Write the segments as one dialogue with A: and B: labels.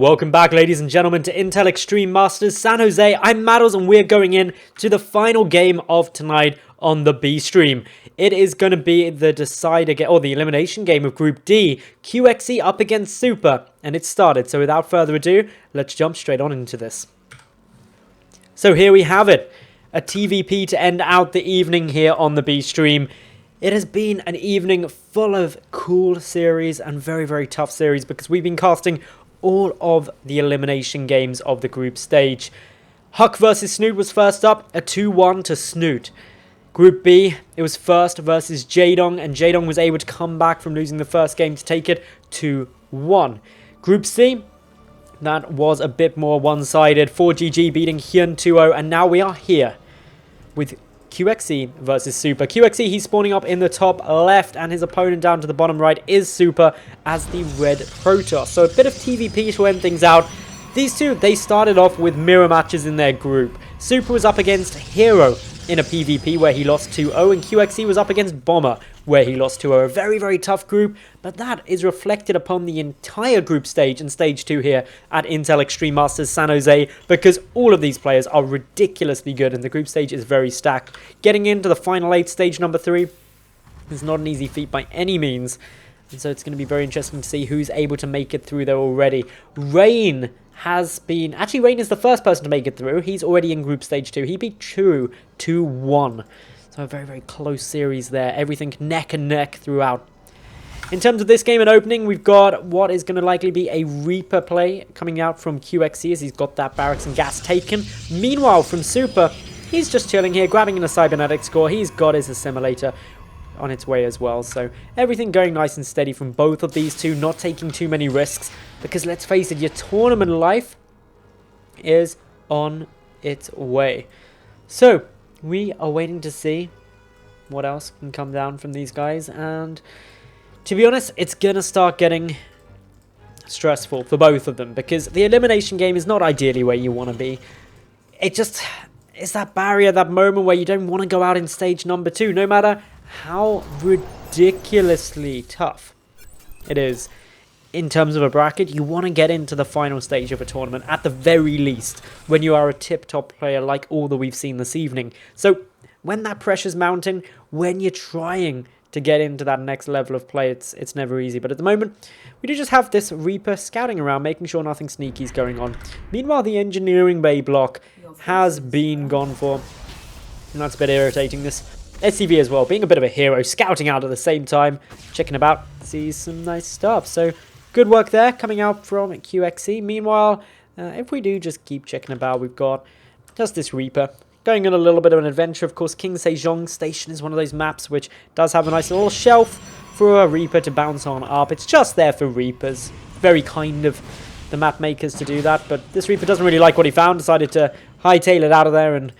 A: Welcome back, ladies and gentlemen, to Intel Extreme Masters San Jose. I'm Maddles, and we're going in to the final game of tonight on the B stream. It is going to be the decider game, or the elimination game of Group D, QXE up against Super, and it started. So without further ado, let's jump straight on into this. So here we have it, a TvP to end out the evening here on the B stream. It has been an evening full of cool series and very, very tough series because we've been casting all of the elimination games of the group stage. Huck versus Snoot was first up, a 2-1 to Snoot. Group B, it was First versus Jaedong, and Jaedong was able to come back from losing the first game to take it 2-1. Group C, that was a bit more one-sided. 4GG beating Hyun 2-0, and now we are here with QXE versus Super. QXE, he's spawning up in the top left, and his opponent down to the bottom right is Super as the red Protoss. So a bit of TvP to end things out. These two, they started off with mirror matches in their group. Super was up against Hero in a PvP where he lost 2-0, and QXE was up against Bomber where he lost 2-0. A very, very tough group, but that is reflected upon the entire group stage and stage 2 here at Intel Extreme Masters San Jose, because all of these players are ridiculously good and the group stage is very stacked. Getting into the final 8, stage number 3, is not an easy feat by any means, and so it's going to be very interesting to see who's able to make it through there already. Rain has been... Actually, Rain is the first person to make it through. He's already in group stage 2. He beat Churu 2-1. So a very, very close series there. Everything neck and neck throughout. In terms of this game and opening, we've got what is going to likely be a Reaper play coming out from QXE as he's got that barracks and gas taken. Meanwhile, from Super, he's just chilling here, grabbing in a cybernetic score. He's got his assimilator on its way as well. So everything going nice and steady from both of these two, not taking too many risks. Because let's face it, your tournament life is on its way. So we are waiting to see what else can come down from these guys. And to be honest, it's going to start getting stressful for both of them. Because the elimination game is not ideally where you want to be. It just is that barrier, that moment where you don't want to go out in stage number 2. No matter how ridiculously tough it is. In terms of a bracket, you want to get into the final stage of a tournament, at the very least, when you are a tip-top player like all that we've seen this evening. So, when that pressure's mounting, when you're trying to get into that next level of play, it's never easy. But at the moment, we do just have this Reaper scouting around, making sure nothing sneaky is going on. Meanwhile, the engineering bay block has been gone for, and that's a bit irritating. This SCV as well, being a bit of a hero, scouting out at the same time, checking about, sees some nice stuff. So, good work there coming out from QXE. Meanwhile, if we do just keep checking about, we've got just this Reaper going on a little bit of an adventure. Of course, King Sejong Station is one of those maps which does have a nice little shelf for a Reaper to bounce on up. It's just there for Reapers. Very kind of the map makers to do that, but this Reaper doesn't really like what he found, decided to hightail it out of there and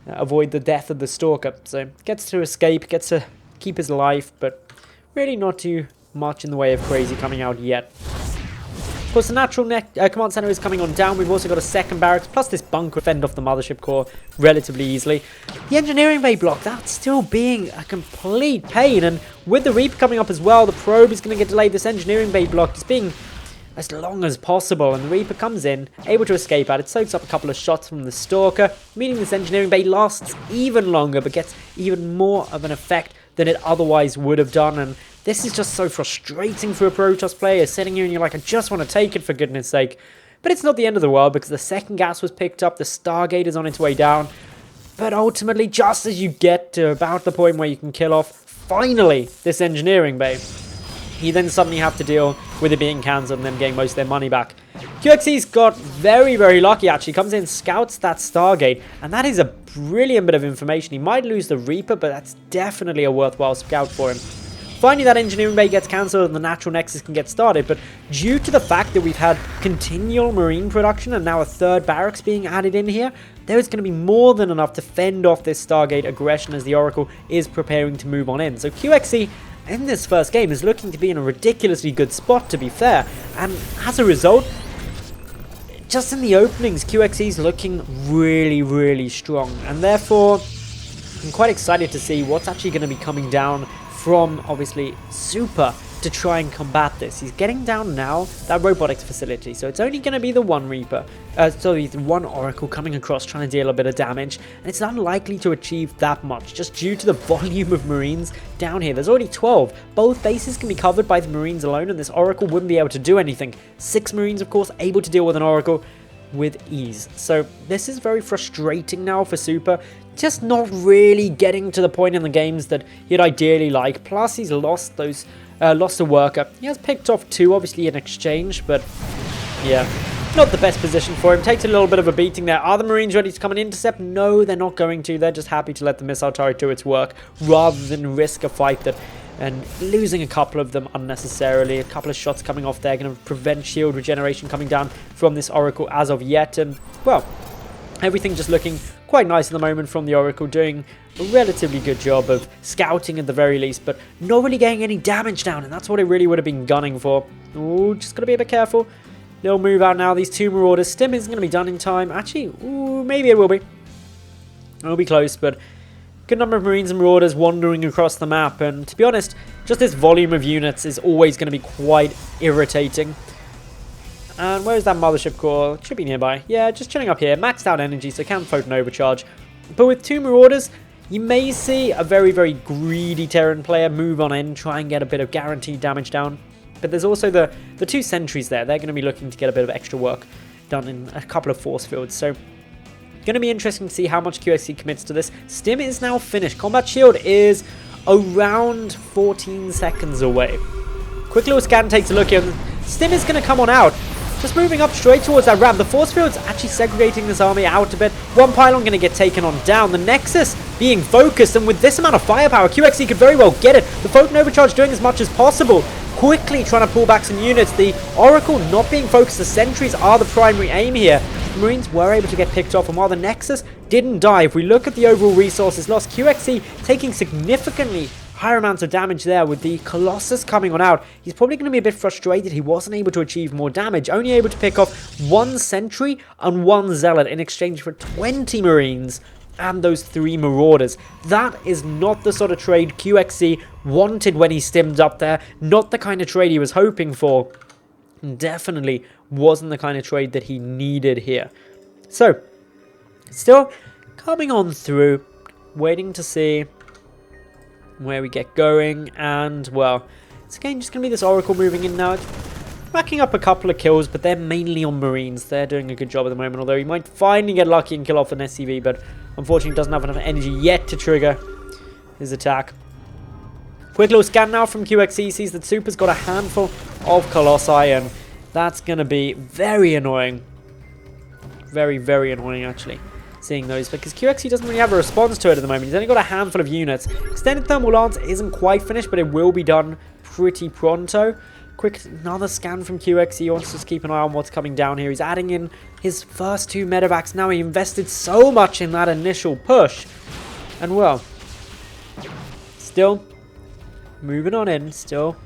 A: avoid the death of the Stalker. So, gets to escape, gets to keep his life, but really not too much in the way of crazy coming out yet. Of course, the natural command center is coming on down. We've also got a second barracks, plus this bunker fend off the mothership core relatively easily. The engineering bay block, that's still being a complete pain, and with the Reaper coming up as well, the probe is going to get delayed. This engineering bay block is being as long as possible, and the Reaper comes in, able to escape out. It soaks up a couple of shots from the Stalker, meaning this engineering bay lasts even longer, but gets even more of an effect than it otherwise would have done, and this is just so frustrating for a Protoss player, sitting here and you're like, I just want to take it for goodness sake. But it's not the end of the world, because the second gas was picked up, the Stargate is on its way down, but ultimately, just as you get to about the point where you can kill off, finally, this engineering bay, you then suddenly have to deal with it being cancelled and them getting most of their money back. QXE's got very, very lucky, actually. Comes in, scouts that Stargate, and that is a brilliant bit of information. He might lose the Reaper, but that's definitely a worthwhile scout for him. Finally, that engineering bay gets cancelled and the natural nexus can get started, but due to the fact that we've had continual marine production and now a third barracks being added in here, there is going to be more than enough to fend off this Stargate aggression as the Oracle is preparing to move on in. So QXE in this first game is looking to be in a ridiculously good spot, to be fair, and as a result, just in the openings, QXE's looking really, really strong, and therefore I'm quite excited to see what's actually going to be coming down from, obviously, Super to try and combat this. He's getting down now that robotics facility, so it's only going to be the one Reaper, sorry, the one Oracle coming across trying to deal a bit of damage, and it's unlikely to achieve that much just due to the volume of Marines down here. There's already 12. Both bases can be covered by the Marines alone, and this Oracle wouldn't be able to do anything. 6 Marines, of course, able to deal with an Oracle with ease. So this is very frustrating now for Super. Just not really getting to the point in the games that he'd ideally like. Plus, he's lost those, lost a worker. He has picked off 2, obviously, in exchange, but yeah, not the best position for him. Takes a little bit of a beating there. Are the Marines ready to come and intercept? No, they're not going to. They're just happy to let the missile turret do its work rather than risk a fight that and losing a couple of them unnecessarily. A couple of shots coming off there going to prevent shield regeneration coming down from this Oracle as of yet. And, well, everything just looking quite nice at the moment from the Oracle, doing a relatively good job of scouting at the very least, but not really getting any damage down, and that's what it really would have been gunning for. Ooh, just got to be a bit careful. Little move out now. These 2 Marauders. Stim isn't going to be done in time. Actually, ooh, maybe it will be. It'll be close, but good number of Marines and Marauders wandering across the map, and to be honest, just this volume of units is always going to be quite irritating. And where's that mothership core? It should be nearby. Yeah, just chilling up here. Maxed out energy, so can't photon overcharge. But with 2 Marauders, you may see a very, very greedy Terran player move on in, try and get a bit of guaranteed damage down. But there's also the 2 sentries there. They're going to be looking to get a bit of extra work done in a couple of force fields. So, going to be interesting to see how much QXC commits to this. Stim is now finished. Combat shield is around 14 seconds away. Quick little scan takes a look here. Stim is going to come on out. Just moving up straight towards that ramp. The force field's actually segregating this army out a bit. One pylon going to get taken on down. The Nexus being focused, and with this amount of firepower, QXC could very well get it. The Photon Overcharge doing as much as possible. Quickly trying to pull back some units. The Oracle not being focused. The sentries are the primary aim here. The Marines were able to get picked off, and while the Nexus didn't die, if we look at the overall resources lost, QXC taking significantly higher amounts of damage there. With the Colossus coming on out, he's probably going to be a bit frustrated he wasn't able to achieve more damage, only able to pick off 1 sentry and 1 zealot in exchange for 20 Marines and those 3 Marauders. That is not the sort of trade QXC wanted when he stimmed up there, not the kind of trade he was hoping for. Definitely wasn't the kind of trade that he needed here. So, still coming on through, waiting to see where we get going, and well, it's again just gonna be this Oracle moving in now. It's racking up a couple of kills, but they're mainly on Marines. They're doing a good job at the moment, although he might finally get lucky and kill off an SCV, but unfortunately doesn't have enough energy yet to trigger his attack. Quick little scan now from QXC, sees that Super's got a handful of Colossi, and that's gonna be very annoying. Very, very annoying actually, seeing those, because QXC doesn't really have a response to it at the moment. He's only got a handful of units. Extended Thermal Lance isn't quite finished, but it will be done pretty pronto. Quick, another scan from QXC. He wants to just keep an eye on what's coming down here. He's adding in his first 2 medevacs now. He invested so much in that initial push. And well, still moving on in, still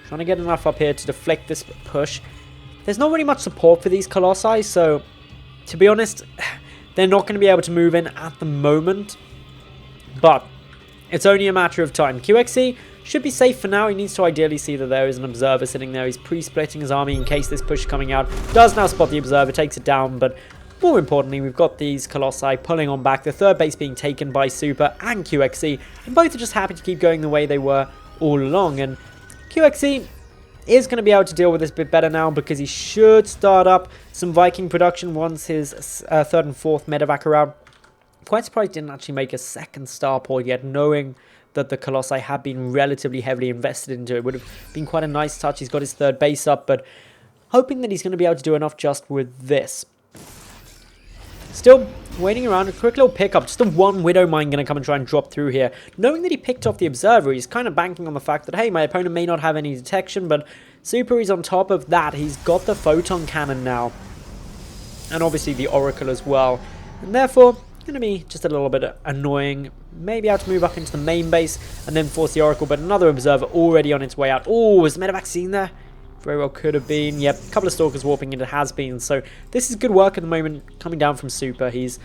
A: trying to get enough up here to deflect this push. There's not really much support for these Colossi, so to be honest, they're not going to be able to move in at the moment, but it's only a matter of time. QXC should be safe for now. He needs to ideally see that there is an observer sitting there. He's pre-splitting his army in case this push is coming out. Does now spot the observer, takes it down, but more importantly, we've got these Colossi pulling on back. The 3rd base being taken by Super and QXC, and both are just happy to keep going the way they were all along. And QXC is going to be able to deal with this a bit better now, because he should start up some Viking production once his 3rd and 4th medevac are out. Quite surprised he didn't actually make a 2nd starport yet, knowing that the Colossi had been relatively heavily invested into it. Would have been quite a nice touch. He's got his 3rd base up, but hoping that he's going to be able to do enough just with this. Still waiting around, a quick little pickup. Just the 1 Widow Mine going to come and try and drop through here. Knowing that he picked off the Observer, he's kind of banking on the fact that, hey, my opponent may not have any detection, but Super is on top of that. He's got the Photon Cannon now, and obviously the Oracle as well. And therefore, going to be just a little bit annoying. Maybe able to move up into the main base and then force the Oracle, but another Observer already on its way out. Oh, was the medevac seen there? Very well could have been. Yep, a couple of Stalkers warping into has-been. So this is good work at the moment coming down from Super. He's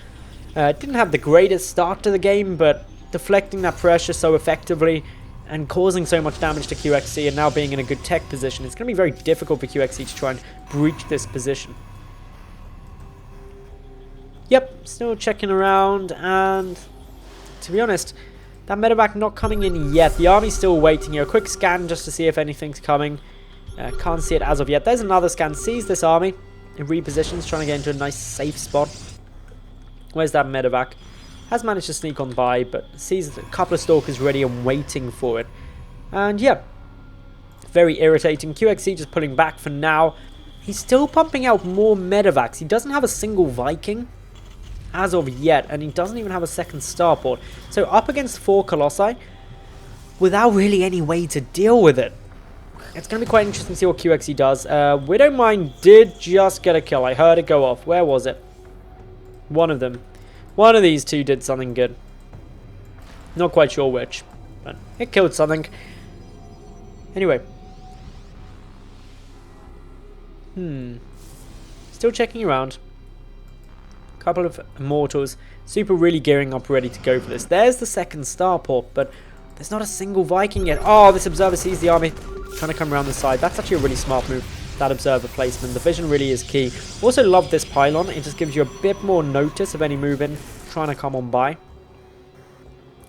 A: didn't have the greatest start to the game, but deflecting that pressure so effectively and causing so much damage to QXC and now being in a good tech position, it's going to be very difficult for QXC to try and breach this position. Yep, still checking around, and to be honest, that medevac not coming in yet. The army's still waiting here. A quick scan just to see if anything's coming. Can't see it as of yet. There's another scan. Sees this army. It repositions, trying to get into a nice safe spot. Where's that medevac? Has managed to sneak on by, but sees a couple of stalkers ready and waiting for it. And yeah, very irritating. QXC just pulling back for now. He's still pumping out more medevacs. He doesn't have a single Viking as of yet, and he doesn't even have a second starport. So up against 4 Colossi, without really any way to deal with it. It's going to be quite interesting to see what QXC does. Widowmine did just get a kill. I heard it go off. Where was it? One of them. One of these two did something good. Not quite sure which, but it killed something. Anyway. Still checking around. Couple of Immortals. Super really gearing up, ready to go for this. There's the second starport, but there's not a single Viking yet. Oh, this observer sees the army trying to come around the side. That's actually a really smart move, that observer placement. The vision really is key. Also love this pylon. It just gives you a bit more notice of any movement trying to come on by.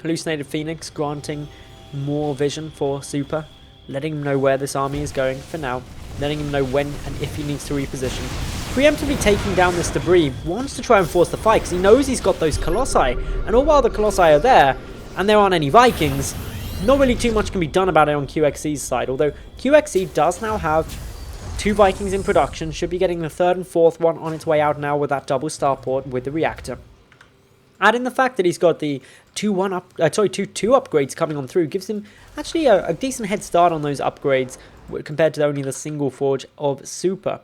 A: Hallucinated Phoenix granting more vision for Super, letting him know where this army is going for now, letting him know when and if he needs to reposition. Preemptively taking down this debris, wants to try and force the fight because he knows he's got those Colossi, and all while the Colossi are there and there aren't any Vikings, not really too much can be done about it on QXC's side, although QXC does now have 2 Vikings in production, should be getting the 3rd and 4th one on its way out now with that double starport with the reactor. Adding the fact that he's got the 2 upgrades coming on through gives him actually a decent head start on those upgrades compared to only the single forge of Super.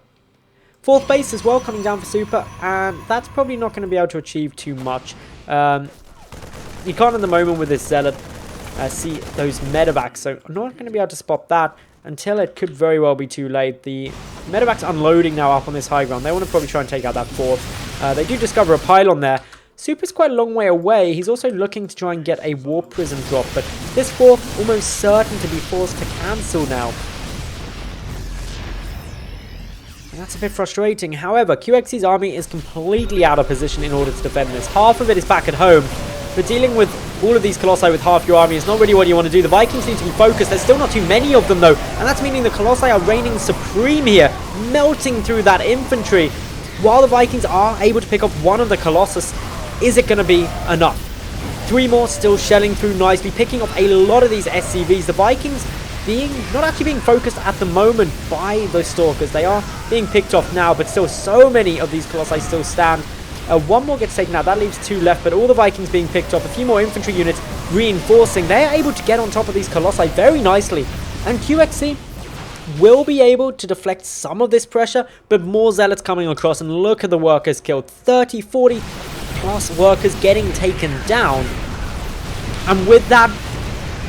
A: 4th base as well coming down for Super, and that's probably not going to be able to achieve too much. You can't at the moment with this Zealot see those medevacs, so I'm not going to be able to spot that until it could very well be too late. The medevac's unloading now up on this high ground. They want to probably try and take out that 4th. They do discover a pylon there. Super's quite a long way away. He's also looking to try and get a War Prism drop, but this 4th almost certain to be forced to cancel now. And that's a bit frustrating. However, QXC's army is completely out of position in order to defend this. Half of it is back at home, but dealing with all of these Colossi with half your army is not really what you want to do. The Vikings need to be focused. There's still not too many of them though, and that's meaning the Colossi are reigning supreme here, melting through that infantry. While the Vikings are able to pick up one of the Colossus, is it going to be enough? 3 more still shelling through nicely, picking up a lot of these SCVs. The Vikings not actually being focused at the moment by those Stalkers. They are being picked off now, but still so many of these Colossi still stand. 1 more gets taken out, that leaves 2 left, but all the Vikings being picked off, a few more infantry units reinforcing. They are able to get on top of these Colossi very nicely, and QXC will be able to deflect some of this pressure, but more Zealots coming across, and look at the workers killed. 30, 40 plus workers getting taken down, and with that,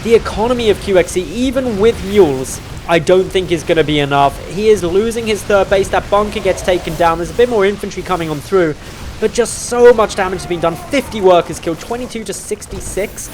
A: the economy of QXC, even with mules, I don't think is going to be enough. He is losing his 3rd base. That bunker gets taken down. There's a bit more infantry coming on through, but just so much damage has been done. 50 workers killed, 22 to 66.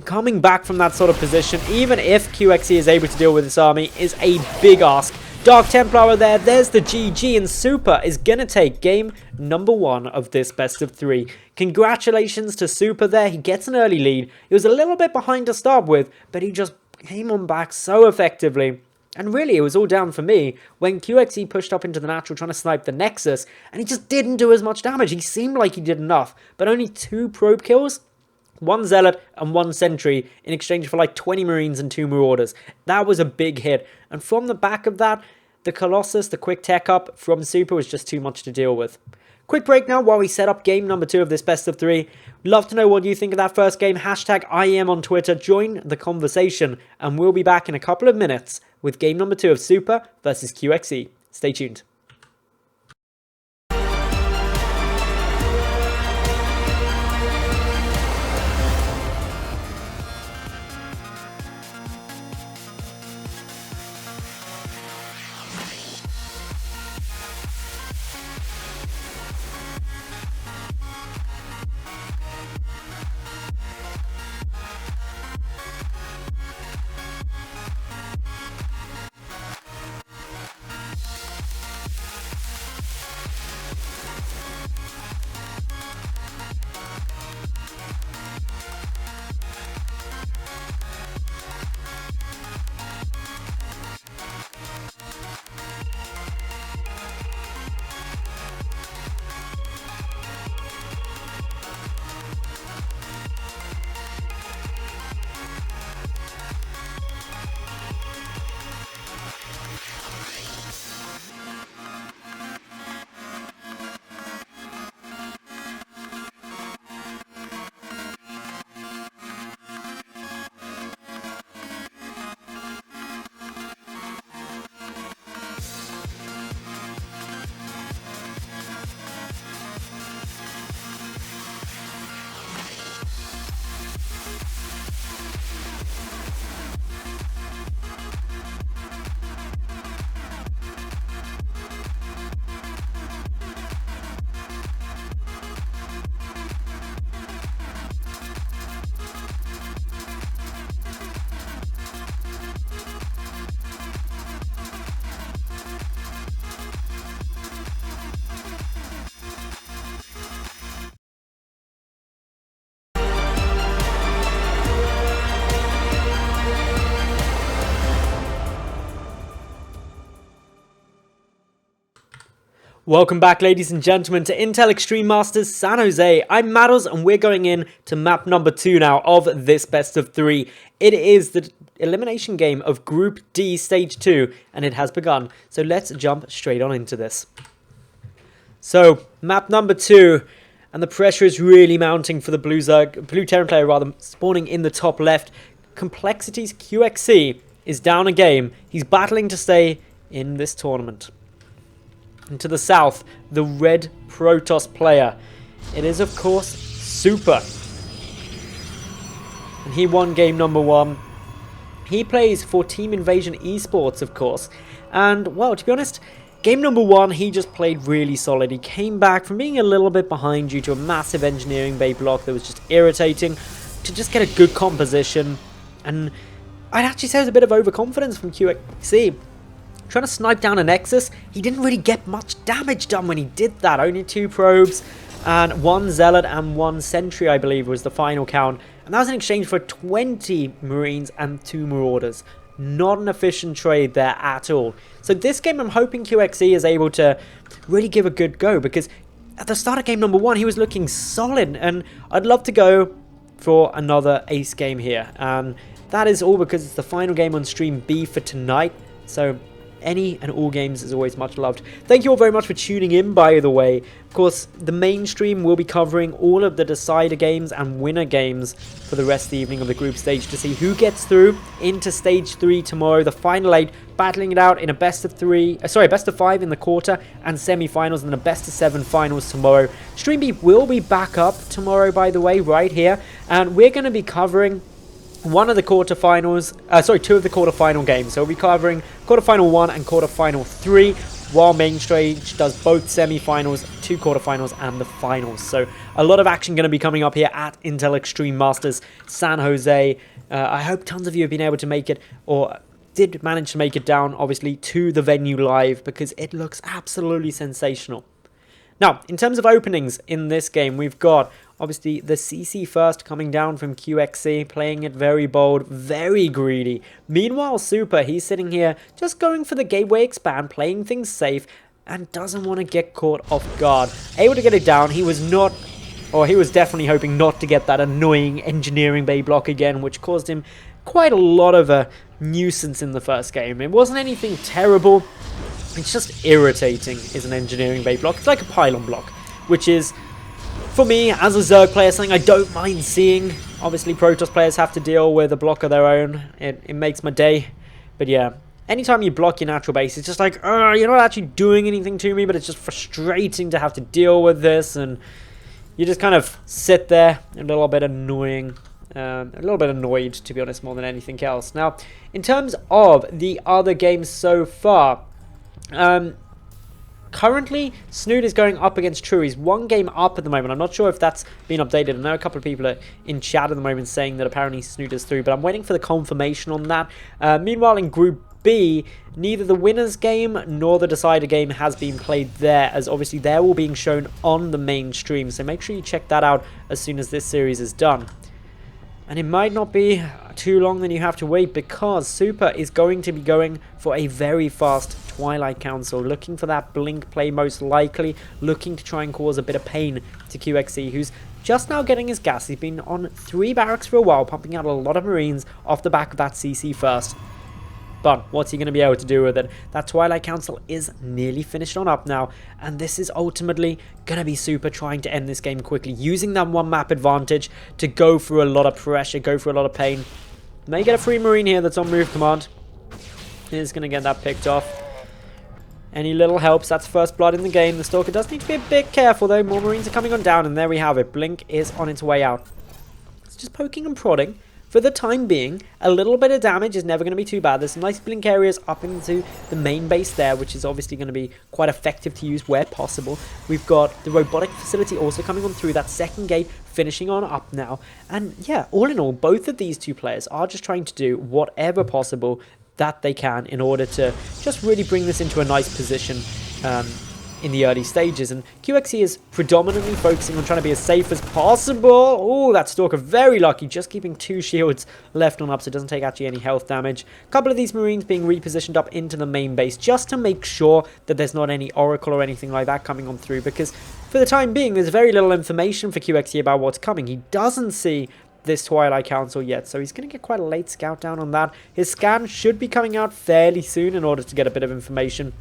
A: Coming back from that sort of position, even if QXC is able to deal with this army, is a big ask. Dark Templar there, there's the GG, and Super is going to take game number 1 of this best of 3. Congratulations to Super there, he gets an early lead. He was a little bit behind to start with, but he just came on back so effectively. And really, it was all down for me when QXC pushed up into the natural trying to snipe the Nexus, and he just didn't do as much damage. He seemed like he did enough, but only 2 probe kills. 1 Zealot and 1 Sentry in exchange for like 20 Marines and 2 Marauders. That was a big hit. And from the back of that, the Colossus, the quick tech up from Super was just too much to deal with. Quick break now while we set up game number 2 of this best of 3. Love to know what you think of that first game. Hashtag IEM on Twitter. Join the conversation. And we'll be back in a couple of minutes with game number 2 of Super versus QXC. Stay tuned. Welcome back, ladies and gentlemen, to Intel Extreme Masters San Jose. I'm Maddles, and we're going in to map number 2 now of this best of 3. It is the elimination game of Group D Stage 2, and it has begun. So let's jump straight on into this. So, map number 2, and the pressure is really mounting for the Blue Terran player, rather, spawning in the top left. Complexity's QXC is down a game. He's battling to stay in this tournament. And to the south, the red Protoss player. It is, of course, Super. And he won game number 1. He plays for Team Invasion Esports, of course. And, well, to be honest, game number 1, he just played really solid. He came back from being a little bit behind due to a massive engineering bay block that was just irritating to just get a good composition. And I'd actually say it was a bit of overconfidence from QXC. Trying to snipe down a Nexus, he didn't really get much damage done when he did that. Only 2 probes, and 1 Zealot and 1 Sentry, I believe, was the final count. And that was in exchange for 20 Marines and 2 Marauders. Not an efficient trade there at all. So this game, I'm hoping QXC is able to really give a good go, because at the start of game number 1, he was looking solid, and I'd love to go for another ace game here. And that is all because it's the final game on Stream B for tonight. So any and all games is always much loved. Thank you all very much for tuning in, by the way. Of course, the main stream will be covering all of the decider games and winner games for the rest of the evening of the group stage to see who gets through into stage 3 tomorrow. The final 8 battling it out in a best of 5 in the quarter and semi-finals, and then a best of 7 finals tomorrow. Stream B will be back up tomorrow, by the way, right here, and we're going to be covering one of the quarterfinals, two of the quarterfinal games. So we'll be covering quarterfinal 1 and quarterfinal 3, while main stage does both semi-finals, 2 quarterfinals, and the finals. So a lot of action going to be coming up here at Intel Extreme Masters San Jose. I hope tons of you have been able to make it, or did manage to make it down, obviously, to the venue live, because it looks absolutely sensational. Now, in terms of openings in this game, we've got obviously the CC first coming down from QXC, playing it very bold, very greedy. Meanwhile, Super, he's sitting here just going for the gateway expand, playing things safe, and doesn't want to get caught off guard. Able to get it down. He was definitely hoping not to get that annoying engineering bay block again, which caused him quite a lot of a nuisance in the first game. It wasn't anything terrible. It's just irritating is an engineering bay block. It's like a pylon block, which is, for me, as a Zerg player, something I don't mind seeing. Obviously, Protoss players have to deal with a block of their own. It makes my day. But yeah, anytime you block your natural base, it's just like, you're not actually doing anything to me, but it's just frustrating to have to deal with this. And you just kind of sit there, a little bit annoying. A little bit annoyed, to be honest, more than anything else. Now, in terms of the other games so far, currently, Snood is going up against True. He's 1 game up at the moment. I'm not sure if that's been updated. I know a couple of people are in chat at the moment saying that apparently Snood is through, but I'm waiting for the confirmation on that. Meanwhile, in Group B, neither the winner's game nor the decider game has been played there, as obviously they're all being shown on the main stream. So make sure you check that out as soon as this series is done. And it might not be too long that you have to wait, because Super is going to be going for a very fast Twilight Council, looking for that blink play most likely, looking to try and cause a bit of pain to QXC, who's just now getting his gas. He's been on 3 barracks for a while, pumping out a lot of Marines off the back of that CC first. But what's he going to be able to do with it? That Twilight Council is nearly finished on up now, and this is ultimately going to be Super trying to end this game quickly, using that 1 map advantage to go through a lot of pressure, go through a lot of pain. May get a free Marine here that's on move command. He's going to get that picked off. Any little helps. That's first blood in the game. The Stalker does need to be a bit careful, though. More Marines are coming on down, and there we have it. Blink is on its way out. It's just poking and prodding. For the time being, a little bit of damage is never going to be too bad. There's some nice blink areas up into the main base there, which is obviously going to be quite effective to use where possible. We've got the robotic facility also coming on through, that second gate finishing on up now. And yeah, all in all, both of these 2 players are just trying to do whatever possible that they can in order to just really bring this into a nice position in the early stages, and QXE is predominantly focusing on trying to be as safe as possible. Oh, that Stalker very lucky, just keeping 2 shields left on up so it doesn't take actually any health damage. A couple of these Marines being repositioned up into the main base just to make sure that there's not any Oracle or anything like that coming on through, because for the time being there's very little information for QXE about what's coming. He doesn't see this Twilight Council yet, so he's going to get quite a late scout down on that. His scan should be coming out fairly soon in order to get a bit of information.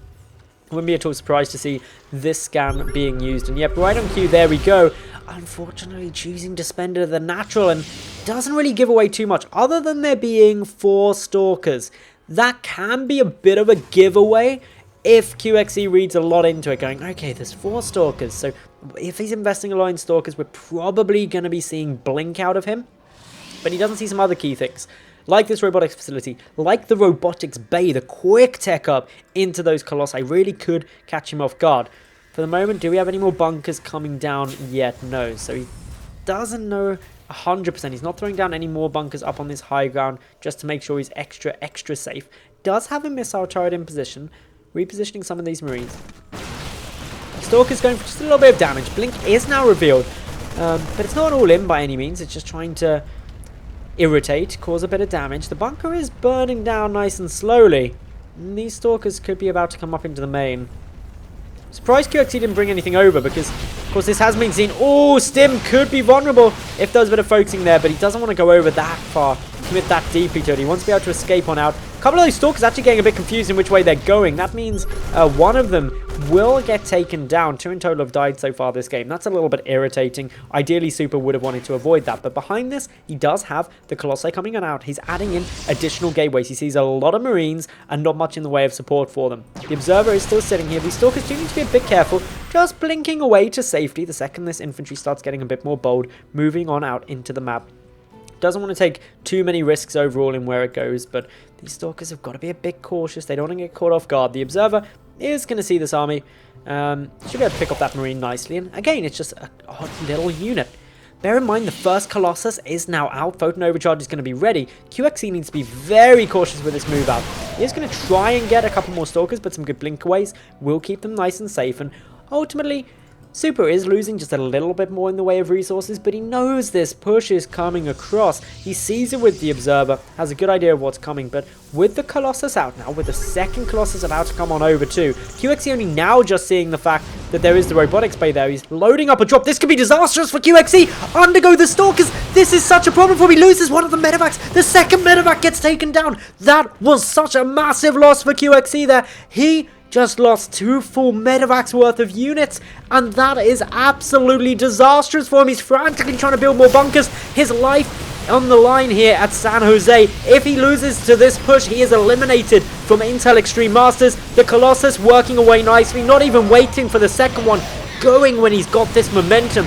A: Wouldn't be at all surprised to see this scan being used. And yep, right on cue, there we go. Unfortunately, choosing to spend it at the natural, and doesn't really give away too much, other than there being 4 Stalkers. That can be a bit of a giveaway if QXE reads a lot into it, going, okay, there's 4 Stalkers. So if he's investing a lot in Stalkers, we're probably going to be seeing Blink out of him. But he doesn't see some other key things, like this robotics facility, like the robotics bay, the quick tech up into those Colossi. Really could catch him off guard. For the moment, do we have any more bunkers coming down yet? No. So he doesn't know 100%. He's not throwing down any more bunkers up on this high ground just to make sure he's extra safe. Does have a missile turret in position, repositioning some of these Marines. Stalker's going for just a little bit of damage. Blink is now revealed, but it's not all in by any means. It's just trying to irritate, cause a bit of damage. The bunker is burning down nice and slowly. And these Stalkers could be about to come up into the main. Surprised QXE didn't bring anything over, because of course this has been seen. Oh, Stim could be vulnerable if there was a bit of focusing there, but he doesn't want to go over that far, commit that deeply to it. He wants to be able to escape on out. A couple of those Stalkers actually getting a bit confused in which way they're going. That means one of them will get taken down. 2 in total have died so far this game. That's a little bit irritating. Ideally, Super would have wanted to avoid that. But behind this, he does have the Colossi coming on out. He's adding in additional gateways. He sees a lot of Marines and not much in the way of support for them. The Observer is still sitting here. These Stalkers do need to be a bit careful, just blinking away to safety the second this infantry starts getting a bit more bold, moving on out into the map. Doesn't want to take too many risks overall in where it goes, but these Stalkers have got to be a bit cautious. They don't want to get caught off guard. The Observer is going to see this army. Should be able to pick up that Marine nicely. And again, it's just a odd little unit. Bear in mind, the first Colossus is now out. Photon Overcharge is going to be ready. QXE needs to be very cautious with this move out. He is going to try and get a couple more Stalkers, but some good blinkaways will keep them nice and safe. And ultimately, Super is losing just a little bit more in the way of resources, but he knows this push is coming across. He sees it with the Observer, has a good idea of what's coming, but with the Colossus out now, with the second Colossus about to come on over too, QXE only now just seeing the fact that there is the robotics bay there. He's loading up a drop. This could be disastrous for QXE. Undergo the Stalkers. This is such a problem for him. He loses one of the medevacs. The second medevac gets taken down. That was such a massive loss for QXE there. He just lost 2 full medevacs worth of units, and that is absolutely disastrous for him. He's frantically trying to build more bunkers. His life on the line here at San Jose. If he loses to this push, he is eliminated from Intel Extreme Masters. The Colossus working away nicely, not even waiting for the second one, going when he's got this momentum.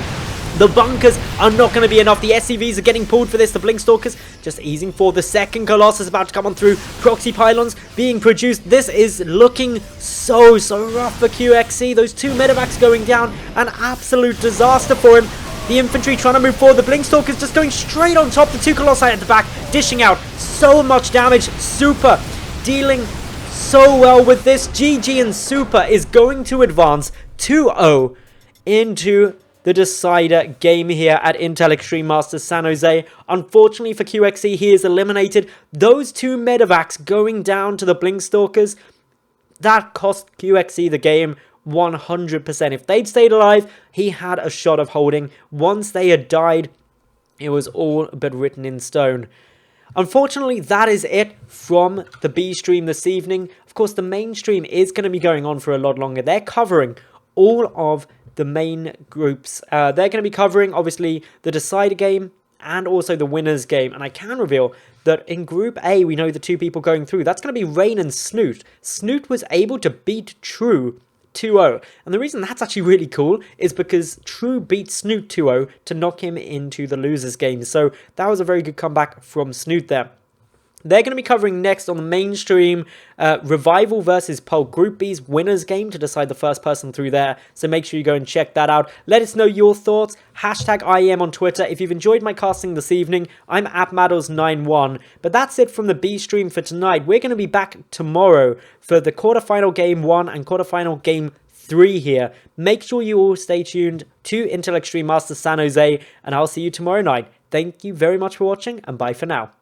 A: The bunkers are not going to be enough. The SCVs are getting pulled for this. The Blink Stalkers just easing for the second Colossus about to come on through. Proxy pylons being produced. This is looking so rough for QXE. Those 2 medevacs going down. An absolute disaster for him. The infantry trying to move forward. The Blink Stalkers just going straight on top. The 2 Colossi at the back, dishing out so much damage. Super dealing so well with this. GG, and Super is going to advance 2-0 into the decider game here at Intel Extreme Masters San Jose. Unfortunately for QXE, he is eliminated. Those 2 medevacs going down to the Blink Stalkers, that cost QXE the game 100%. If they'd stayed alive, he had a shot of holding. Once they had died, it was all but written in stone. Unfortunately, that is it from the B stream this evening. Of course, the main stream is going to be going on for a lot longer. They're covering all of the main groups. They're going to be covering, obviously, the decider game and also the winners game. And I can reveal that in Group A, we know the 2 people going through. That's going to be Rain and Snoot. Snoot was able to beat True 2-0. And the reason that's actually really cool is because True beat Snoot 2-0 to knock him into the losers game. So that was a very good comeback from Snoot there. They're going to be covering next on the mainstream Revival versus Pole Group B's winners game to decide the first person through there. So make sure you go and check that out. Let us know your thoughts. Hashtag IEM on Twitter. If you've enjoyed my casting this evening, I'm at Maddles91. But that's it from the B stream for tonight. We're going to be back tomorrow for the quarterfinal game 1 and quarterfinal game 3 here. Make sure you all stay tuned to Intel Extreme Masters San Jose, and I'll see you tomorrow night. Thank you very much for watching, and bye for now.